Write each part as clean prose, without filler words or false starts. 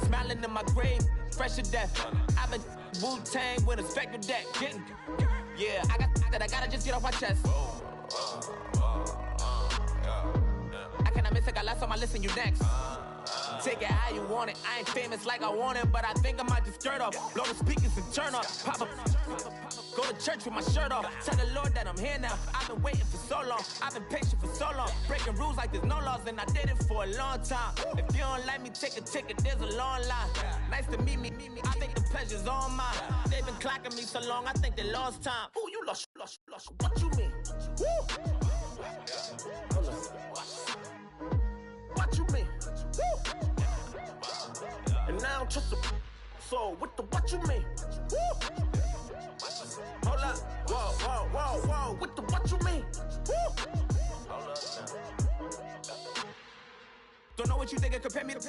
smiling in my grave, fresh to death. I've been Wu-Tang with a spectral deck. Yeah, I gotta just get off my chest. I cannot miss it, got last on my list and you next. Take it how you want it. I ain't famous like I want it, but I think I might just skirt off. Blow the speakers and turn up. Pop up. Go to church with my shirt off. Tell the Lord that I'm here now. I've been waiting for so long. I've been patient for so long. Breaking rules like there's no laws, and I did it for a long time. If you don't like me, take a ticket. There's a long line. Nice to meet me. I think the pleasure's all mine. They've been clocking me so long, I think they lost time. Ooh, you lost. What you mean? Woo! What you mean? Woo! And now I'm just a so what you mean? Woo! Hold up, whoa, what you mean? Woo! Hold up now. Don't know what you think, compare me to.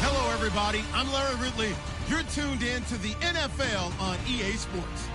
Hello, everybody. I'm Larry Ridley. You're tuned in to the NFL on EA Sports.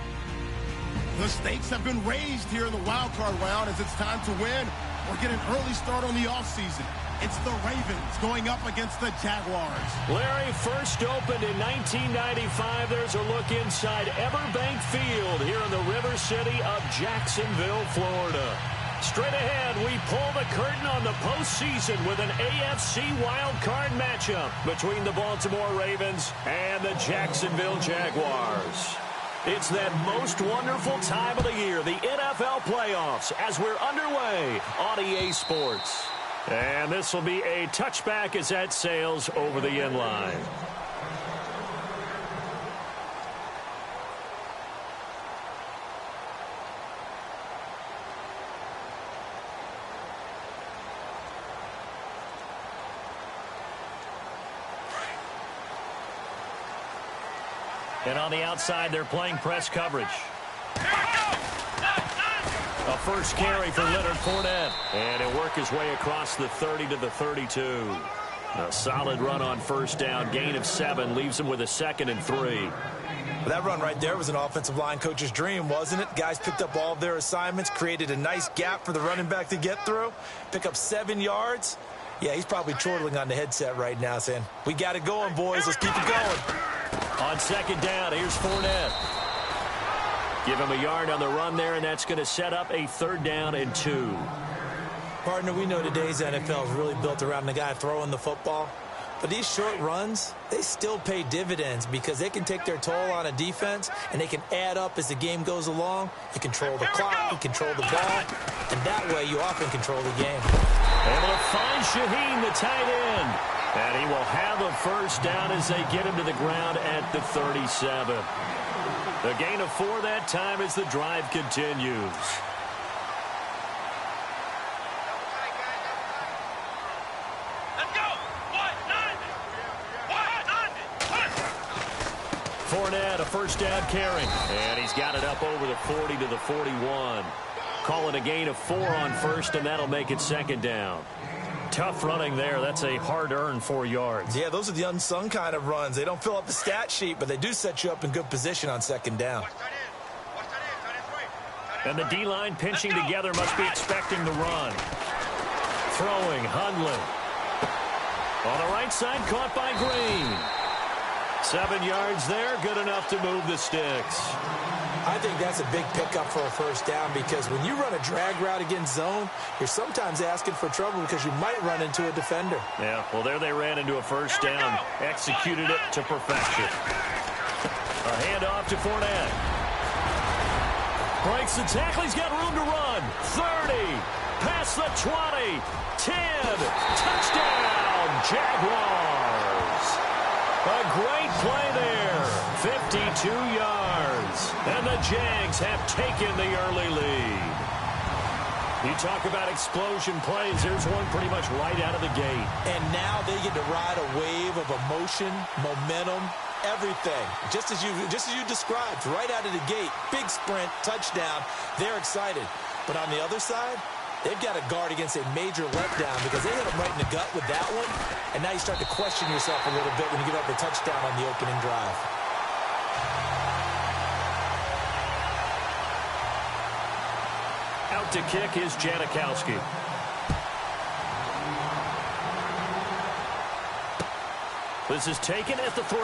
The stakes have been raised here in the wild card round as it's time to win or get an early start on the offseason. It's the Ravens going up against the Jaguars. Larry, first opened in 1995. There's a look inside Everbank Field here in the River City of Jacksonville, Florida. Straight ahead, we pull the curtain on the postseason with an AFC wildcard matchup between the Baltimore Ravens and the Jacksonville Jaguars. It's that most wonderful time of the year, the NFL playoffs, as we're underway on EA Sports. And this will be a touchback as that sails over the end line. And on the outside, they're playing press coverage. A first carry for Leonard Fournette. And he'll work his way across the 30 to the 32. A solid run on first down. Gain of 7 leaves him with a 2nd and 3. Well, that run right there was an offensive line coach's dream, wasn't it? Guys picked up all of their assignments, created a nice gap for the running back to get through, pick up 7 yards. Yeah, he's probably chortling on the headset right now saying, we got it going, boys. Let's keep it going. On second down, here's Fournette. Give him a yard on the run there, and that's going to set up a 3rd down and 2. Partner, we know today's NFL is really built around the guy throwing the football. But these short runs, they still pay dividends because they can take their toll on a defense, and they can add up as the game goes along. You control the clock, you control the ball, and that way you often control the game. Able to find Shaheen, the tight end. And he will have a first down as they get him to the ground at the 37. The gain of 4 that time as the drive continues. Fournette, a first down carry. And he's got it up over the 40 to the 41. Call it a gain of 4 on first, and that'll make it 2nd down. Tough running there. That's a hard-earned 4 yards. Yeah, those are the unsung kind of runs. They don't fill up the stat sheet, but they do set you up in good position on 2nd down. And the D-line pinching together must be expecting the run. Throwing, Hundley. On the right side, caught by Green. 7 yards there, good enough to move the sticks. I think that's a big pickup for a first down because when you run a drag route against zone, you're sometimes asking for trouble because you might run into a defender. Yeah, well, there they ran into a first down. Executed it to perfection. A handoff to Fournette. Breaks the tackle. He's got room to run. 30. Past the 20. 10. Touchdown, Jaguars. A great play there. 52 yards. And the Jags have taken the early lead. You talk about explosion plays. There's one pretty much right out of the gate. And now they get to ride a wave of emotion, momentum, everything. Just as you described, right out of the gate. Big sprint, touchdown. They're excited. But on the other side, they've got to guard against a major letdown because they hit them right in the gut with that one. And now you start to question yourself a little bit when you give up the touchdown on the opening drive. out to kick is Janikowski. This is taken at the 3.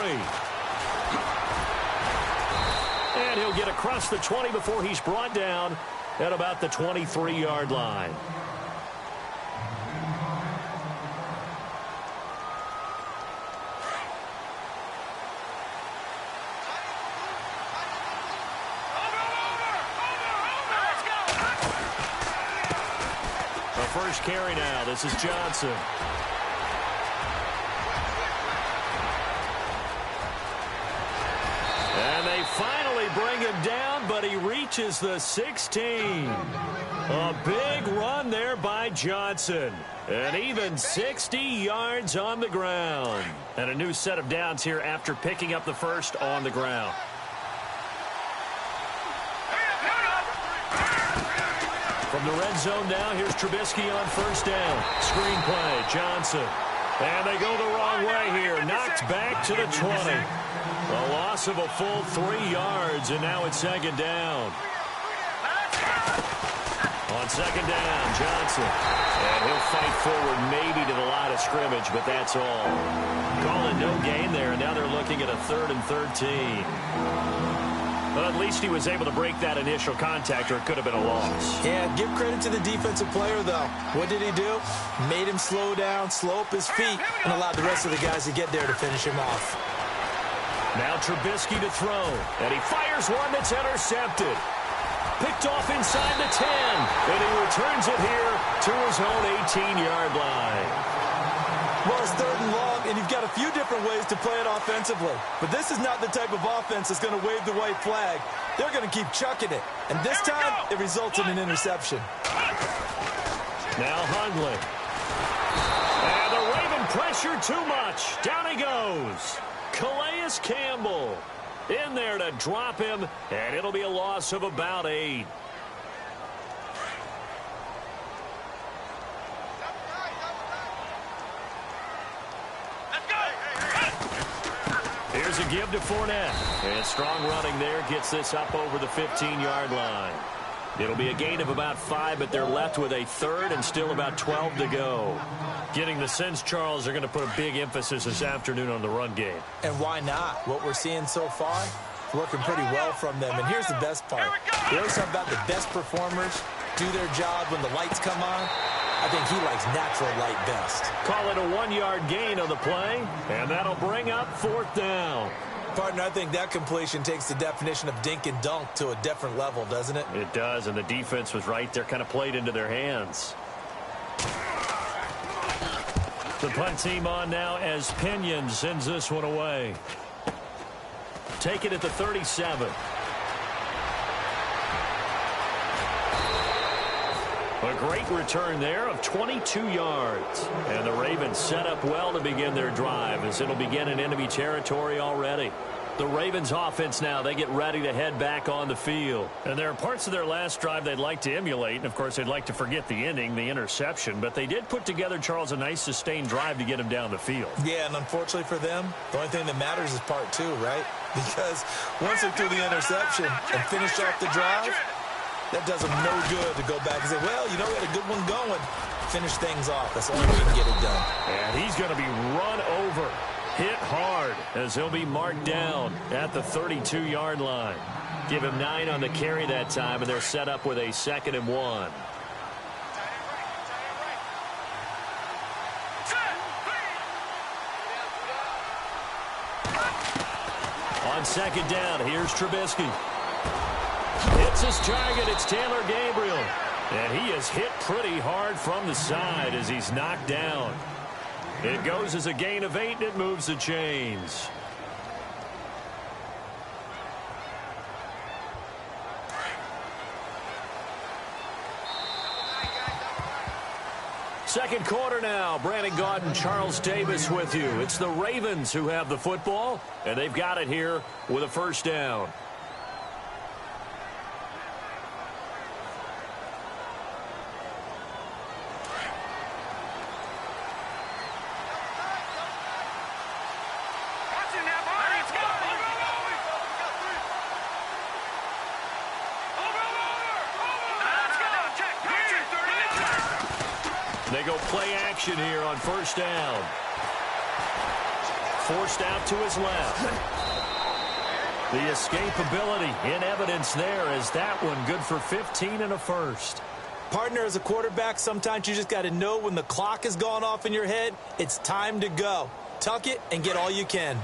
And he'll get across the 20 before he's brought down at about the 23-yard line. The first carry now. This is Johnson. And they finally bring him down, but he reaches the 16. A big run there by Johnson. And even 60 yards on the ground. And a new set of downs here after picking up the first on the ground. From the red zone now, here's Trubisky on first down. Screen play, Johnson. And they go the wrong way here. Knocked back to the 20. A loss of a full 3 yards, and now it's second down. On second down, Johnson. And he'll fight forward maybe to the line of scrimmage, but that's all. Calling no gain there, and now they're looking at a 3rd and 13. Well, at least he was able to break that initial contact, or it could have been a loss. Yeah, give credit to the defensive player, though. What did he do? Made him slow down, slow up his feet, and allowed the rest of the guys to get there to finish him off. Now Trubisky to throw, and he fires one that's intercepted. Picked off inside the 10, and he returns it here to his own 18-yard line. Well, it's 3rd and long, and you've got a few different ways to play it offensively. But this is not the type of offense that's going to wave the white flag. They're going to keep chucking it. And this time, it results in an interception. Now Hundley. And the Raven pressure too much. Down he goes. Calais Campbell in there to drop him, and it'll be a loss of about 8. Here's a give to Fournette. And strong running there gets this up over the 15-yard line. It'll be a gain of about 5, but they're left with a 3rd and still about 12 to go. Getting the sense, Charles, they're going to put a big emphasis this afternoon on the run game. And why not? What we're seeing so far, working pretty well from them. And here's the best part. We always talk about the best performers do their job when the lights come on. I think he likes natural light best. Call it a 1-yard gain on the play, and that'll bring up 4th down. Partner, I think that completion takes the definition of dink and dunk to a different level, doesn't it? It does, and the defense was right there, kind of played into their hands. The punt team on now as Pinion sends this one away. Take it at the 37. A great return there of 22 yards. And the Ravens set up well to begin their drive as it'll begin in enemy territory already. The Ravens offense now, they get ready to head back on the field. And there are parts of their last drive they'd like to emulate. And, of course, they'd like to forget the ending, the interception. But they did put together, Charles, a nice sustained drive to get him down the field. Yeah, and unfortunately for them, the only thing that matters is part 2, right? Because once they threw the interception and finished off the drive, that does them no good to go back and say, well, you know, we had a good one going. Finish things off. That's the only way you can get it done. And he's going to be run over, hit hard, as he'll be marked down at the 32-yard line. Give him 9 on the carry that time, and they're set up with a 2nd and 1. On second down, here's Trubisky. Hits his target. It's Taylor Gabriel. And he is hit pretty hard from the side as he's knocked down. It goes as a gain of 8, and it moves the chains. Second quarter now. Brandon Gaudin, Charles Davis with you. It's the Ravens who have the football, and they've got it here with a first down. They go play action here on first down. Forced out to his left. The escapability in evidence there as that one good for 15 and a first. Partner, as a quarterback, sometimes you just got to know when the clock has gone off in your head, it's time to go. Tuck it and get all you can.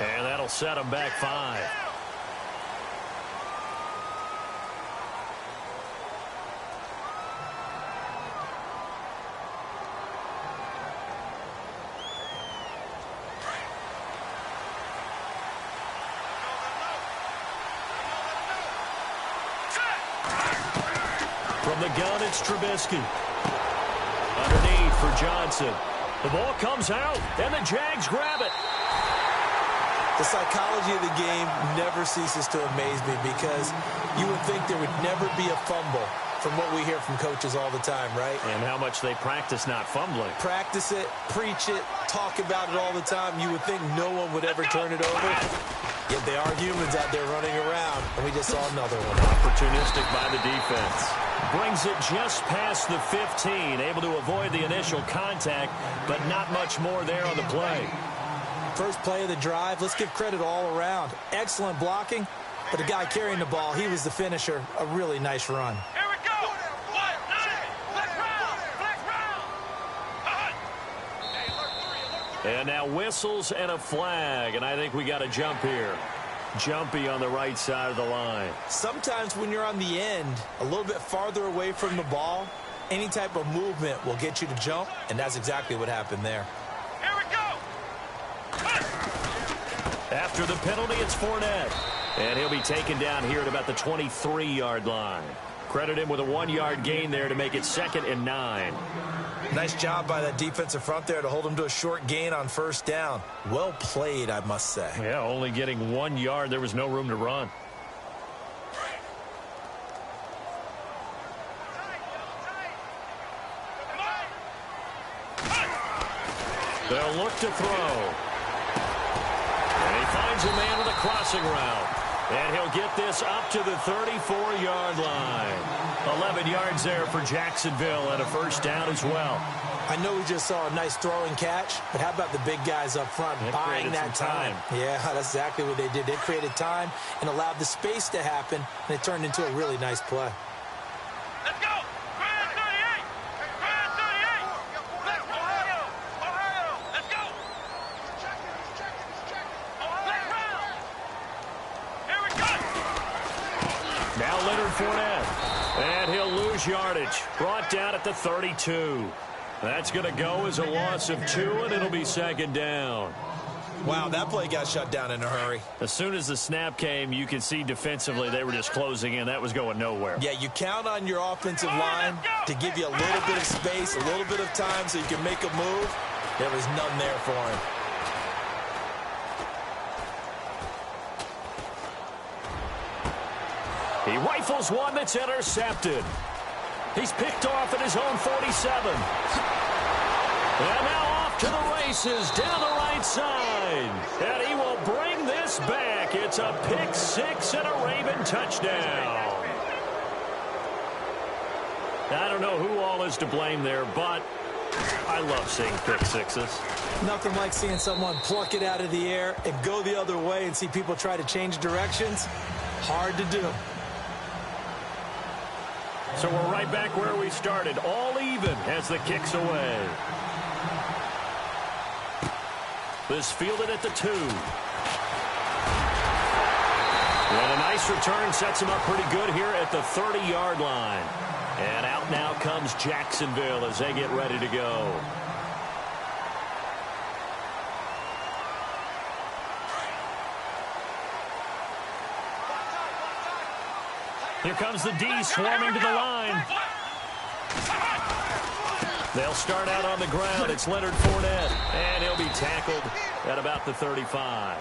And that'll set him back 5. From the gun, it's Trubisky. Underneath for Johnson. The ball comes out, and the Jags grab it. The psychology of the game never ceases to amaze me because you would think there would never be a fumble from what we hear from coaches all the time, right? And how much they practice not fumbling. Practice it, preach it, talk about it all the time. You would think no one would ever turn it over. Yet they are humans out there running around, and we just saw another one. Opportunistic by the defense. Brings it just past the 15, able to avoid the initial contact, but not much more there on the play. First play of the drive, let's give credit all around. Excellent blocking, but the guy carrying the ball, he was the finisher. A really nice run. Here we go. And now whistles and a flag, and I think we got a jump here. Jumpy on the right side of the line. Sometimes when you're on the end, a little bit farther away from the ball, any type of movement will get you to jump, and that's exactly what happened there. Here we go. After the penalty, it's Fournette. And he'll be taken down here at about the 23-yard line. Credit him with a 1-yard gain there to make it 2nd and 9. Nice job by that defensive front there to hold him to a short gain on first down. Well played, I must say. Yeah, only getting 1 yard. There was no room to run. They'll look to throw. And he finds a man with a crossing route. And he'll get this up to the 34-yard line. 11 yards there for Jacksonville and a first down as well. I know we just saw a nice throwing catch, but how about the big guys up front buying that time? Yeah, that's exactly what they did. They created time and allowed the space to happen, and it turned into a really nice play. Let's go. Grand 38. Grand 38. Let's go. Ohio. Let's go. Let's round. Here we go. Now Leonard Fournette. And he'll lose yardage. Brought down at the 32. That's going to go as a loss of 2, and it'll be 2nd down. Wow, that play got shut down in a hurry. As soon as the snap came, you could see defensively they were just closing in. That was going nowhere. Yeah, you count on your offensive line to give you a little bit of space, a little bit of time so you can make a move. There was none there for him. He rifles one that's intercepted. He's picked off at his own 47. And now off to the races down the right side. And he will bring this back. It's a pick 6 and a Raven touchdown. I don't know who all is to blame there, but I love seeing pick 6s. Nothing like seeing someone pluck it out of the air and go the other way and see people try to change directions. Hard to do. So we're right back where we started, all even as the kick's away. This fielded at the 2. And a nice return sets him up pretty good here at the 30-yard line. And out now comes Jacksonville as they get ready to go. Here comes the D swarming to the line. They'll start out on the ground. It's Leonard Fournette. And he'll be tackled at about the 35.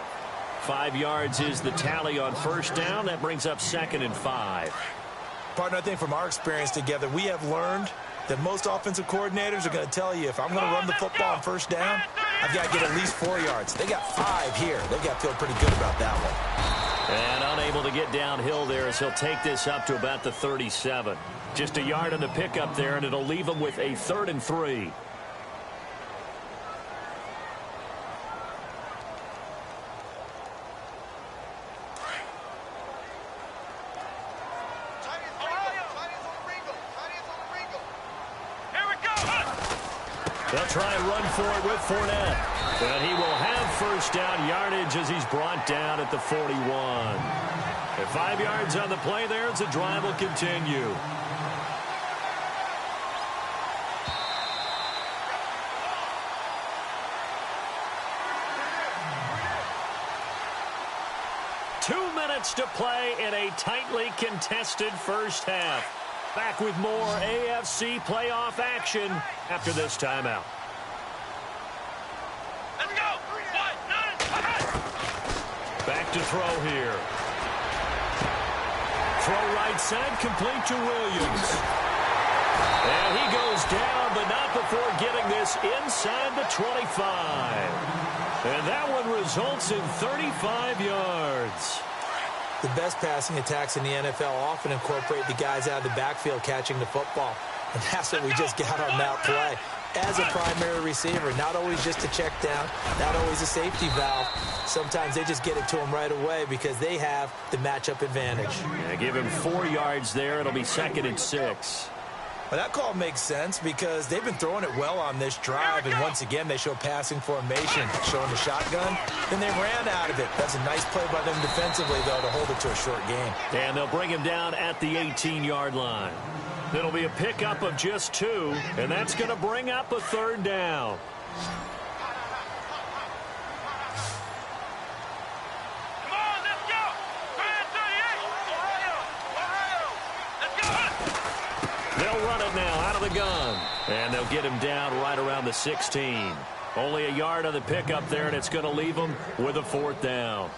5 yards is the tally on first down. That brings up 2nd and 5. Partner, I think from our experience together, we have learned that most offensive coordinators are going to tell you, if I'm going to run the football on first down, I've got to get at least 4 yards. They got 5 here. They've got to feel pretty good about that one. And unable to get downhill there as he'll take this up to about the 37. Just a yard on the pickup there, and it'll leave him with a 3rd and 3. They'll try and run for it with Fournette. And he will have first down yardage as he's brought down at the 41. And 5 yards on the play there as the drive will continue. Two minutes to play in a tightly contested first half. Back with more AFC playoff action after this timeout. Let's go. Back to throw here. Throw right side, complete to Williams. And he goes down, but not before getting this inside the 25. And that one results in 35 yards. The best passing attacks in the NFL often incorporate the guys out of the backfield catching the football. And that's what we just got on that play. As a primary receiver, not always just a check down, not always a safety valve. Sometimes they just get it to him right away because they have the matchup advantage. Yeah, give him 4 yards there. It'll be 2nd and 6. Well, that call makes sense because they've been throwing it well on this drive, and once again, they show passing formation, showing the shotgun. Then they ran out of it. That's a nice play by them defensively, though, to hold it to a short game. And they'll bring him down at the 18-yard line. It'll be a pickup of just 2, and that's going to bring up a 3rd down. Come on, let's go. 38. Ohio. Let's go. They'll run it now out of the gun. And they'll get him down right around the 16. Only a yard on the pickup there, and it's going to leave him with a 4th down.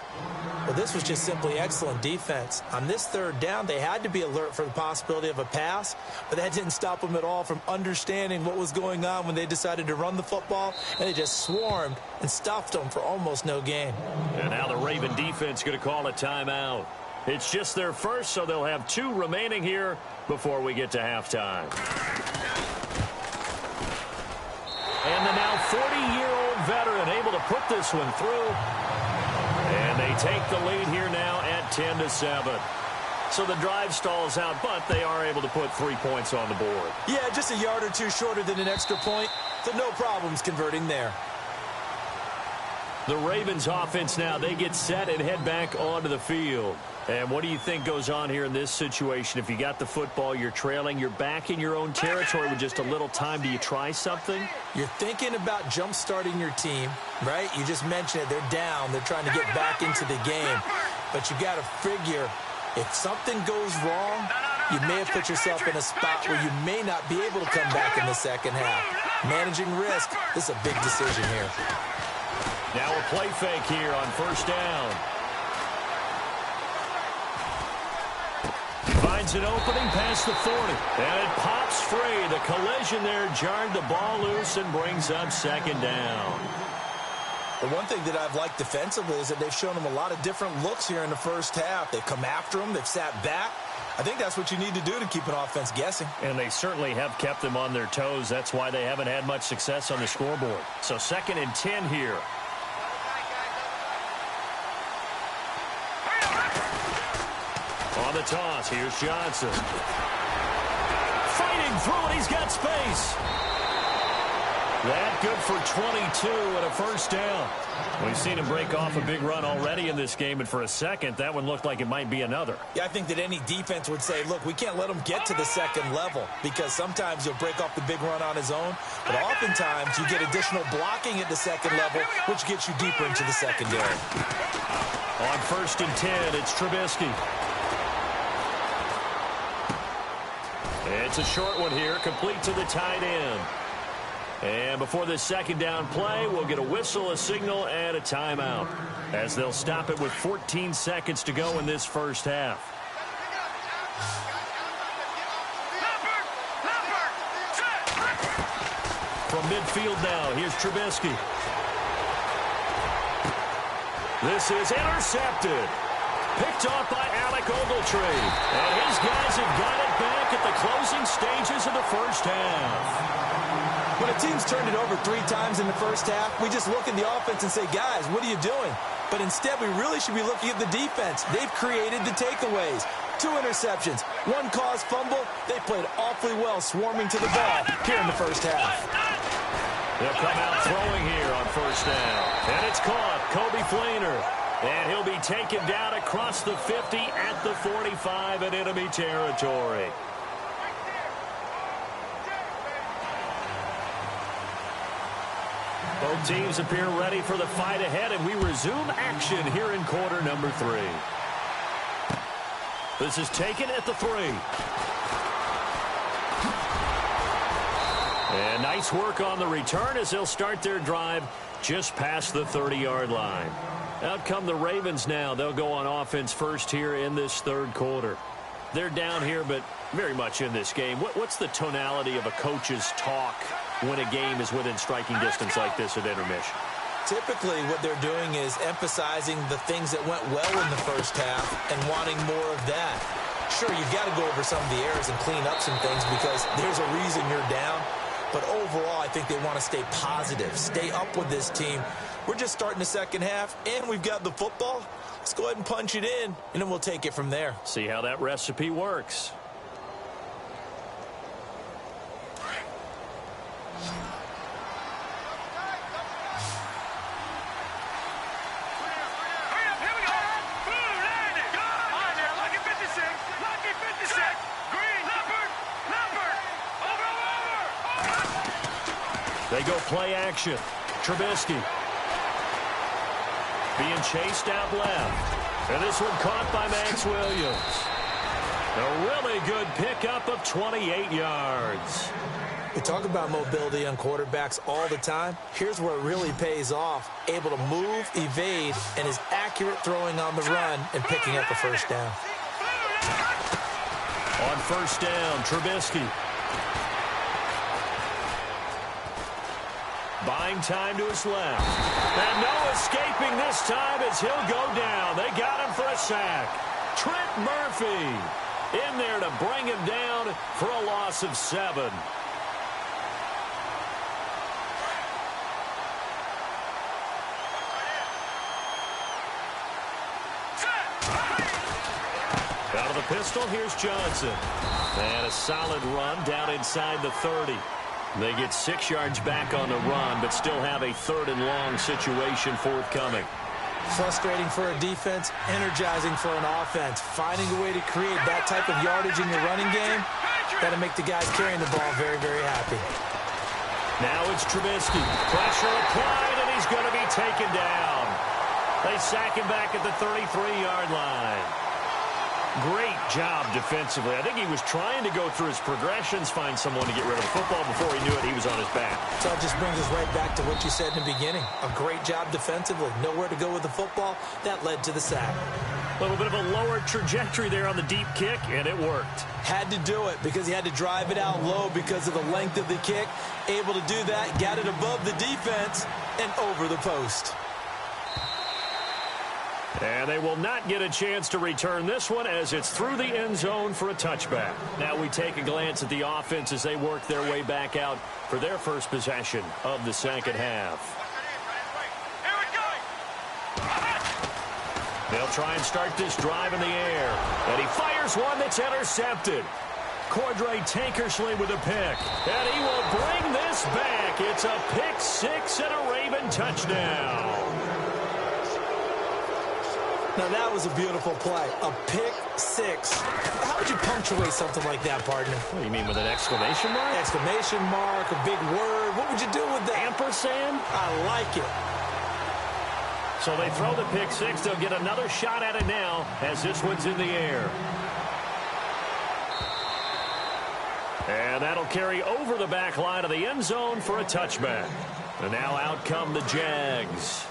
Well, this was just simply excellent defense. On this 3rd down, they had to be alert for the possibility of a pass, but that didn't stop them at all from understanding what was going on when they decided to run the football, and they just swarmed and stuffed them for almost no gain. And now the Raven defense going to call a timeout. It's just their first, so they'll have 2 remaining here before we get to halftime. And the now 40-year-old veteran able to put this one through. And they take the lead here now at 10-7. So the drive stalls out, but they are able to put 3 points on the board. Yeah, just a yard or 2 shorter than an extra point, so no problems converting there. The Ravens offense now, they get set and head back onto the field. And what do you think goes on here in this situation? If you got the football, you're trailing, you're back in your own territory with just a little time. Do you try something? You're thinking about jump-starting your team, right? You just mentioned it. They're down. They're trying to get back into the game. But you got to figure, if something goes wrong, you may have put yourself in a spot where you may not be able to come back in the second half. Managing risk, this is a big decision here. Now a play fake here on first down. Finds an opening past the 40. And it pops free. The collision there jarred the ball loose and brings up 2nd down. The one thing that I've liked defensively is that they've shown them a lot of different looks here in the first half. They've come after them. They've sat back. I think that's what you need to do to keep an offense guessing. And they certainly have kept them on their toes. That's why they haven't had much success on the scoreboard. So 2nd and 10 here. On the toss, here's Johnson. Fighting through it, he's got space. That good for 22 and a first down. We've seen him break off a big run already in this game, and for a second, that one looked like it might be another. Yeah, I think that any defense would say, look, we can't let him get to the second level because sometimes he'll break off the big run on his own, but oftentimes you get additional blocking at the second level, which gets you deeper into the secondary. On 1st and 10, it's Trubisky. It's a short one here, complete to the tight end. And before this second down play, we'll get a whistle, a signal, and a timeout, as they'll stop it with 14 seconds to go in this first half. From midfield now, here's Trubisky. This is intercepted. Picked off by Alec Ogletree. And his guys have got it back at the closing stages of the first half. When a team's turned it over 3 times in the first half, we just look at the offense and say, guys, what are you doing? But instead, we really should be looking at the defense. They've created the takeaways. 2 interceptions, 1 caused fumble. They played awfully well swarming to the ball here in the first half. They'll come out throwing here on first down. And it's caught. Kobe Fleener. And he'll be taken down across the 50 at the 45 in enemy territory. Both teams appear ready for the fight ahead, and we resume action here in quarter number 3. This is taken at the 3. And nice work on the return as they'll start their drive just past the 30-yard line. Out come the Ravens now. They'll go on offense first here in this third quarter. They're down here, but very much in this game. What's the tonality of a coach's talk when a game is within striking distance like this at intermission? Typically, what they're doing is emphasizing the things that went well in the first half and wanting more of that. Sure, you've got to go over some of the errors and clean up some things because there's a reason you're down. But overall, I think they want to stay positive, stay up with this team. We're just starting the second half, and we've got the football. Let's go ahead and punch it in, and then we'll take it from there. See how that recipe works. They go play action. Trubisky being chased out left. And this one caught by Max Williams. A really good pickup of 28 yards. We talk about mobility on quarterbacks all the time. Here's where it really pays off. Able to move, evade, and is accurate throwing on the run and picking up a first down. On first down, Trubisky. Buying time to his left. And no escaping this time as he'll go down. They got him for a sack. Trent Murphy in there to bring him down for a loss of 7. Out of the pistol, here's Johnson. And a solid run down inside the 30. They get 6 yards back on the run, but still have a 3rd and long situation forthcoming. Frustrating for a defense, energizing for an offense. Finding a way to create that type of yardage in your running game, that'll make the guys carrying the ball very, very happy. Now it's Trubisky. Pressure applied, and he's going to be taken down. They sack him back at the 33-yard line. Great job defensively. I think he was trying to go through his progressions, find someone to get rid of the football. Before he knew it, he was on his back. So that just brings us right back to what you said in the beginning. A great job defensively. Nowhere to go with the football. That led to the sack. A little bit of a lower trajectory there on the deep kick, and it worked. Had to do it because he had to drive it out low because of the length of the kick. Able to do that, got it above the defense, and over the post. And they will not get a chance to return this one as it's through the end zone for a touchback. Now we take a glance at the offense as they work their way back out for their first possession of the second half. They'll try and start this drive in the air. And he fires one that's intercepted. Cordray Tankersley with a pick. And he will bring this back. It's a pick 6 and a Raven touchdown. Now, that was a beautiful play. A pick 6. How would you punctuate something like that, partner? What do you mean, with an exclamation mark? Exclamation mark, a big word. What would you do with that? Ampersand? I like it. So they throw the pick 6. They'll get another shot at it now as this one's in the air. And that'll carry over the back line of the end zone for a touchback. And now out come the Jags.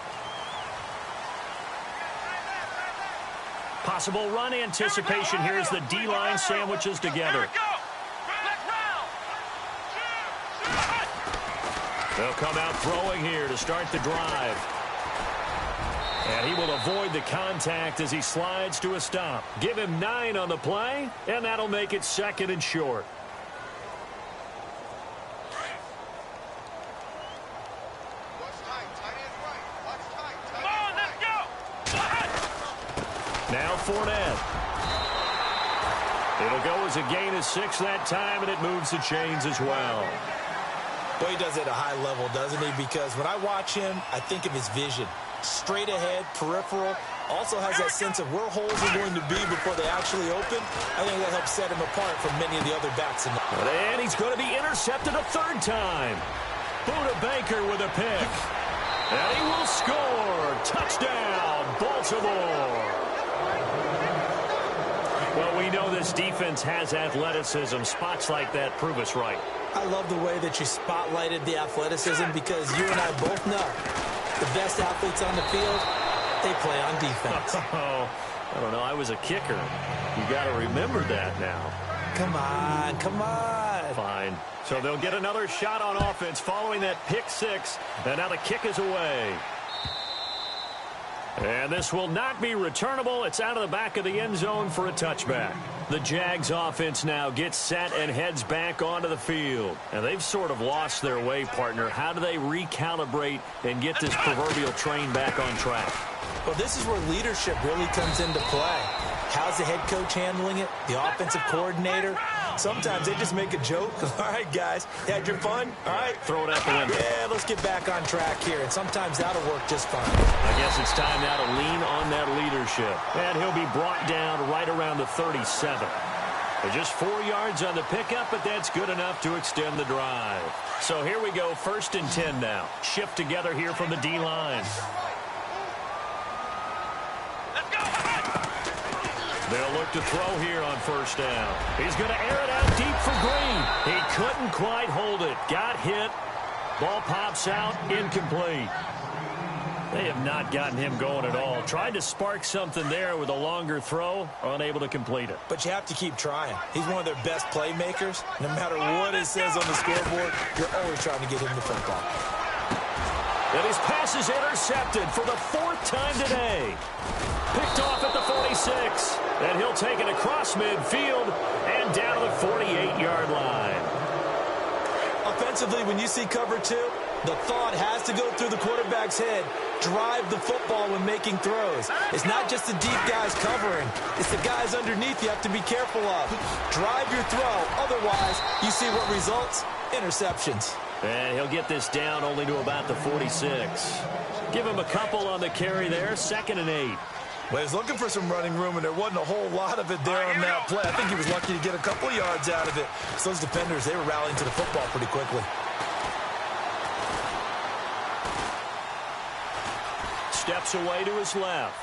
Possible run anticipation here as the D-line sandwiches together. They'll come out throwing here to start the drive. And he will avoid the contact as he slides to a stop. Give him 9 on the play, and that'll make it 2nd and short. Now Fournette. It'll go as a gain of 6 that time, and it moves the chains as well. Well, he does it at a high level, doesn't he? Because when I watch him, I think of his vision. Straight ahead, peripheral. Also has that sense of where holes are going to be before they actually open. I think that helps set him apart from many of the other backs. And he's going to be intercepted a 3rd time. Buda Baker with a pick. And he will score. Touchdown, Baltimore. Well, we know this defense has athleticism. Spots like that prove us right. I love the way that you spotlighted the athleticism because you and I both know the best athletes on the field, they play on defense. Oh, I don't know. I was a kicker. You got to remember that now. Come on, come on. Fine. So they'll get another shot on offense following that pick 6, and now the kick is away. And this will not be returnable. It's out of the back of the end zone for a touchback. The Jags offense now gets set and heads back onto the field. And they've sort of lost their way, partner. How do they recalibrate and get this proverbial train back on track? Well, this is where leadership really comes into play. How's the head coach handling it? The offensive coordinator? Sometimes they just make a joke. All right, guys, you had your fun? All right. Throw it out the window. Yeah, let's get back on track here. And sometimes that'll work just fine. I guess it's time now to lean on that leadership. And he'll be brought down right around the 37. They're just 4 yards on the pickup, but that's good enough to extend the drive. So here we go, 1st and 10 now. Shift together here from the D-line. They'll look to throw here on 1st down. He's going to air it out deep for Green. He couldn't quite hold it. Got hit. Ball pops out. Incomplete. They have not gotten him going at all. Tried to spark something there with a longer throw. Unable to complete it. But you have to keep trying. He's one of their best playmakers. No matter what it says on the scoreboard, you're always trying to get him the football. And his pass is intercepted for the 4th time today. Picked off at the 46. And he'll take it across midfield and down to the 48-yard line. Offensively, when you see cover 2, the thought has to go through the quarterback's head. Drive the football when making throws. It's not just the deep guys covering. It's the guys underneath you have to be careful of. Drive your throw. Otherwise, you see what results? Interceptions. And he'll get this down only to about the 46. Give him a couple on the carry there. 2nd and 8. Well, he's looking for some running room, and there wasn't a whole lot of it there on that play. I think he was lucky to get a couple of yards out of it. So those defenders, they were rallying to the football pretty quickly. Steps away to his left.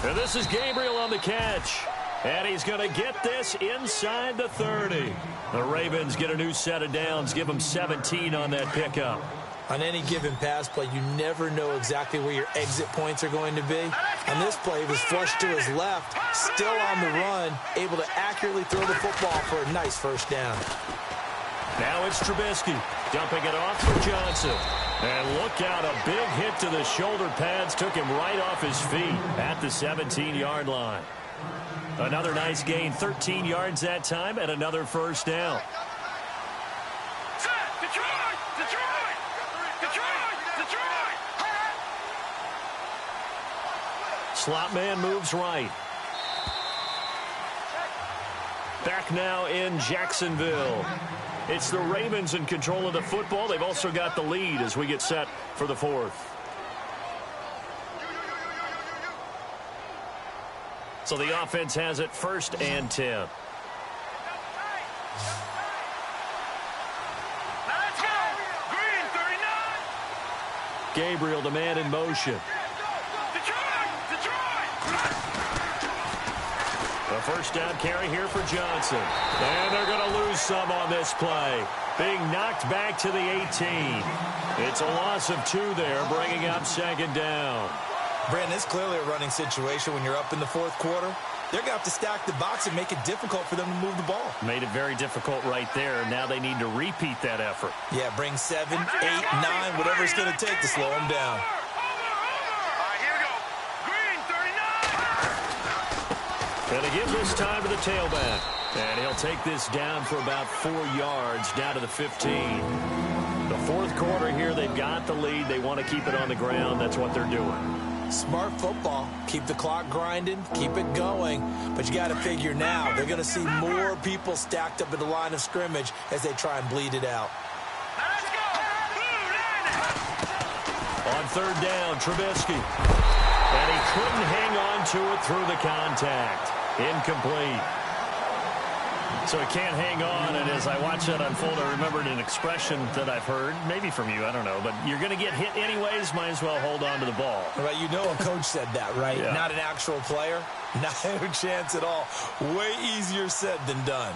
And this is Gabriel on the catch. And he's going to get this inside the 30. The Ravens get a new set of downs. Give them 17 on that pickup. On any given pass play, you never know exactly where your exit points are going to be. On this play, he was flushed to his left, still on the run, able to accurately throw the football for a nice 1st down. Now it's Trubisky, dumping it off for Johnson. And look out, a big hit to the shoulder pads took him right off his feet at the 17-yard line. Another nice gain, 13 yards that time, and another 1st down. Slot man moves right. Back now in Jacksonville. It's the Ravens in control of the football. They've also got the lead as we get set for the 4th. So the offense has it 1st and 10. Let's go! Green, 39! Gabriel, the man in motion. A first down carry here for Johnson. And they're going to lose some on this play. Being knocked back to the 18. It's a loss of 2 there, bringing up second down. Brandon, it's clearly a running situation when you're up in the fourth quarter. They're going to have to stack the box and make it difficult for them to move the ball. Made it very difficult right there. Now they need to repeat that effort. Yeah, bring 7, 8, 9, whatever it's going to take to slow them down. All right, here we go. Green, 39. And he gives this time to the tailback. And he'll take this down for about 4 yards, down to the 15. The fourth quarter here, they've got the lead. They want to keep it on the ground. That's what they're doing. Smart football. Keep the clock grinding. Keep it going. But you got to figure now, they're going to see more people stacked up at the line of scrimmage as they try and bleed it out. Let's go. On third down, Trubisky. And he couldn't hang on to it through the contact. Incomplete. So he can't hang on, and as I watch that unfold, I remembered an expression that I've heard, maybe from you, I don't know, but you're going to get hit anyways, might as well hold on to the ball. Right, you know a coach said that, right? Yeah. Not an actual player. Not a chance at all. Way easier said than done.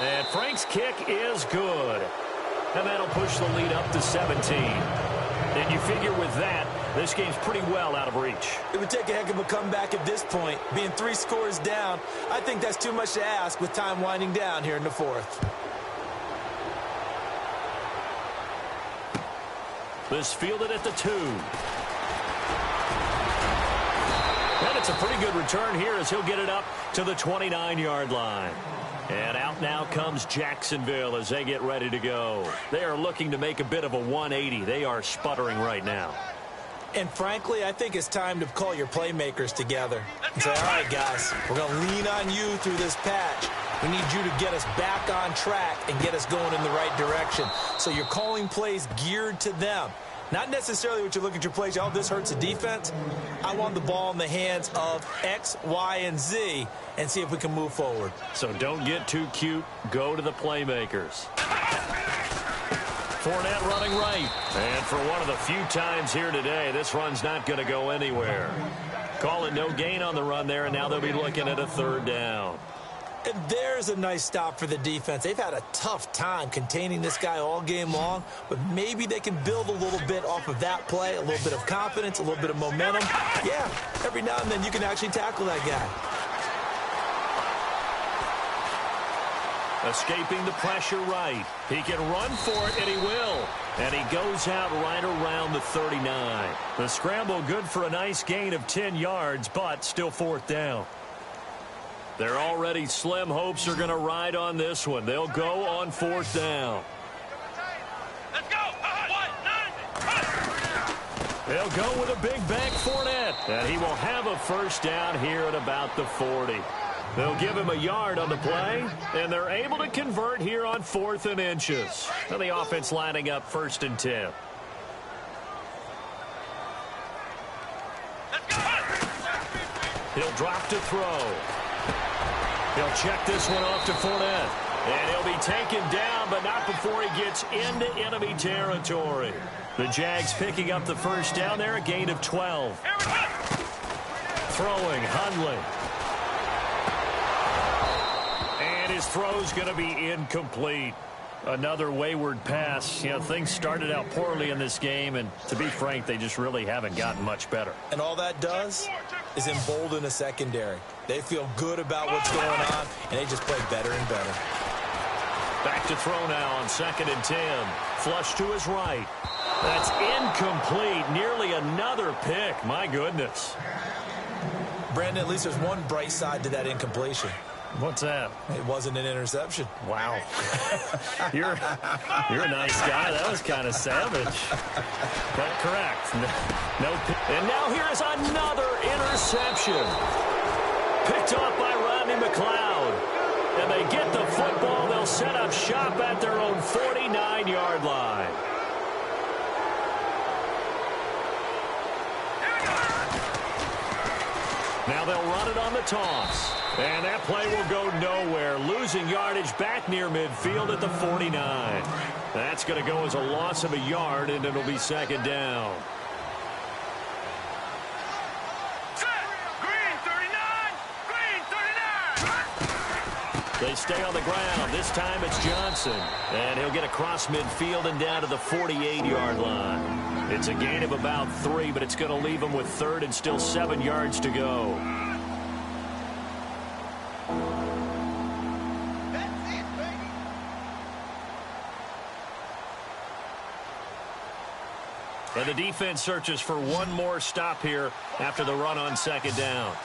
And Frank's kick is good. And that'll push the lead up to 17. And you figure with that, this game's pretty well out of reach. It would take a heck of a comeback at this point. Being 3 scores down, I think that's too much to ask with time winding down here in the fourth. This fielded at the 2. And it's a pretty good return here as he'll get it up to the 29-yard line. And out now comes Jacksonville as they get ready to go. They are looking to make a bit of a 180. They are sputtering right now. And frankly, I think it's time to call your playmakers together and say, all right, guys, we're going to lean on you through this patch. We need you to get us back on track and get us going in the right direction. So you're calling plays geared to them. Not necessarily what you look at your plays, oh, this hurts the defense. I want the ball in the hands of X, Y, and Z and see if we can move forward. So don't get too cute. Go to the playmakers. Fournette running right. And for one of the few times here today, this run's not going to go anywhere. Calling no gain on the run there, and now they'll be looking at a third down. And there's a nice stop for the defense. They've had a tough time containing this guy all game long, but maybe they can build a little bit off of that play, a little bit of confidence, a little bit of momentum. Yeah, every now and then you can actually tackle that guy. Escaping the pressure right. He can run for it, and he will. And he goes out right around the 39. The scramble good for a nice gain of 10 yards, but still fourth down. Their already slim hopes are going to ride on this one. They'll go on fourth down. Let's go. They'll go with a big bank Fournette. And he will have a first down here at about the 40. They'll give him a yard on the play, and they're able to convert here on 4th and inches. And the offense lining up 1st and 10. He'll drop to throw. He'll check this one off to Fournette. And he'll be taken down, but not before he gets into enemy territory. The Jags picking up the first down there, a gain of 12. Throwing, Hundley. And his throw's going to be incomplete. Another wayward pass. You know, things started out poorly in this game, and to be frank, they just really haven't gotten much better. And all that does is embolden a secondary. They feel good about what's going on, and they just play better and better. Back to throw now on 2nd and 10. Flush to his right. That's incomplete. Nearly another pick. My goodness. Brandon, at least there's one bright side to that incompletion. What's that? It wasn't an interception. Wow. You're a nice guy. That was kind of savage. But correct. No. And now here is another interception. Picked off by Rodney McLeod. And they get the football. They'll set up shop at their own 49-yard line. Now they'll run it on the toss. And that play will go nowhere. Losing yardage back near midfield at the 49. That's going to go as a loss of a yard, and it'll be second down. They stay on the ground. This time it's Johnson. And he'll get across midfield and down to the 48-yard line. It's a gain of about 3, but it's going to leave him with third and still 7 yards to go. That's it, baby. And the defense searches for one more stop here after the run on second down.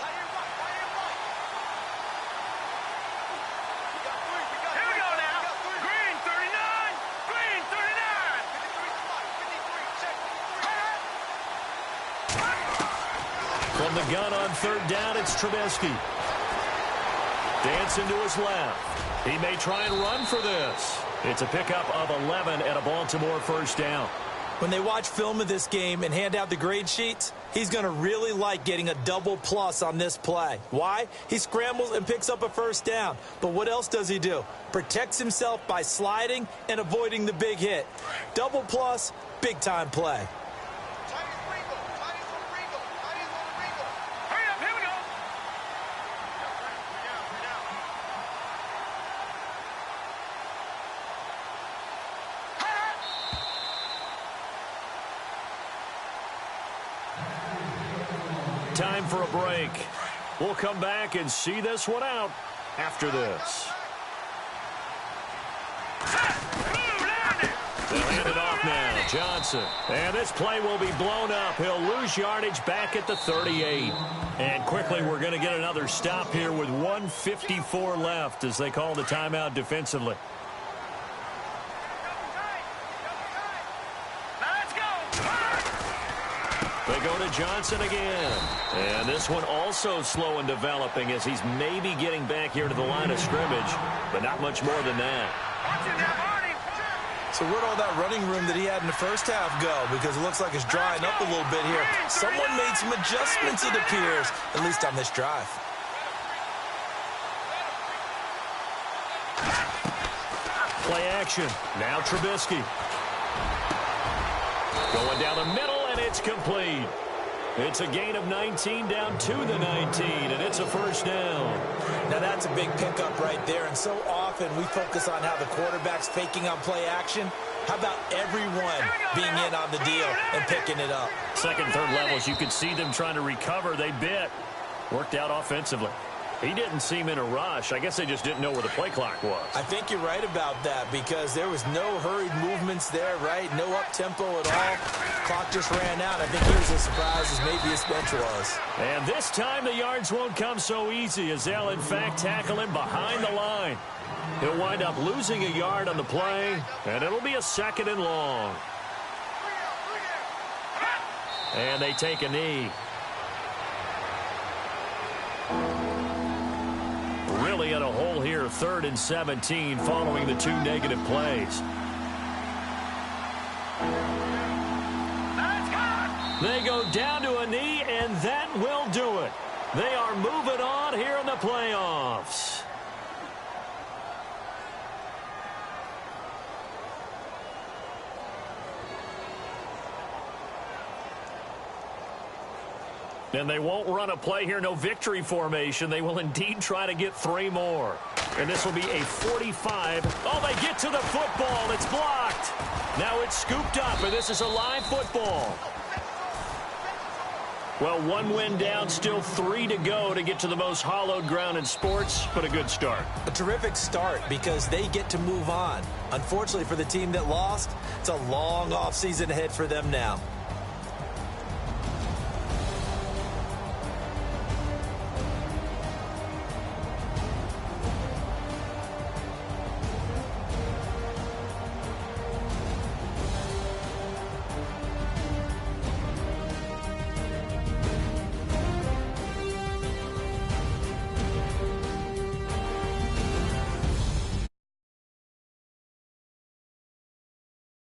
From the gun on third down, it's Trubisky. Dancing to his left. He may try and run for this. It's a pickup of 11 and a Baltimore first down. When they watch film of this game and hand out the grade sheets, he's going to really like getting a double plus on this play. Why? He scrambles and picks up a first down. But what else does he do? Protects himself by sliding and avoiding the big hit. Double plus, big-time play. Time for a break. We'll come back and see this one out after this. They'll hand it off now. Johnson. And this play will be blown up. He'll lose yardage back at the 38. And quickly we're going to get another stop here with 1:54 left as they call the timeout defensively. They go to Johnson again. And this one also slow in developing as he's maybe getting back here to the line of scrimmage, but not much more than that. So where'd all that running room that he had in the first half go? Because it looks like it's drying up a little bit here. Someone made some adjustments, it appears, at least on this drive. Play action. Now Trubisky. Going down the middle. It's complete. It's a gain of 19 down to the 19, and it's a first down. Now that's a big pickup right there, and so often we focus on how the quarterback's faking on play action. How about everyone being in on the deal and picking it up? Second, third levels, you could see them trying to recover. They bit. Worked out offensively. He didn't seem in a rush. I guess they just didn't know where the play clock was. I think you're right about that because there was no hurried movements there, right? No up-tempo at all. Clock just ran out. I think he was as surprised as maybe his bench was. And this time the yards won't come so easy as they'll, in fact, tackle him behind the line. He'll wind up losing a yard on the play, and it'll be a second and long. And they take a knee. Really in a hole here, 3rd and 17 following the 2 negative plays. They go down to a knee, and that will do it. They are moving on here in the playoffs. And they won't run a play here, no victory formation. They will indeed try to get 3 more. And this will be a 45. Oh, they get to the football. It's blocked. Now it's scooped up, and this is a live football. Well, 1 win down, still 3 to go to get to the most hallowed ground in sports, but a good start. A terrific start because they get to move on. Unfortunately for the team that lost, it's a long offseason ahead for them now.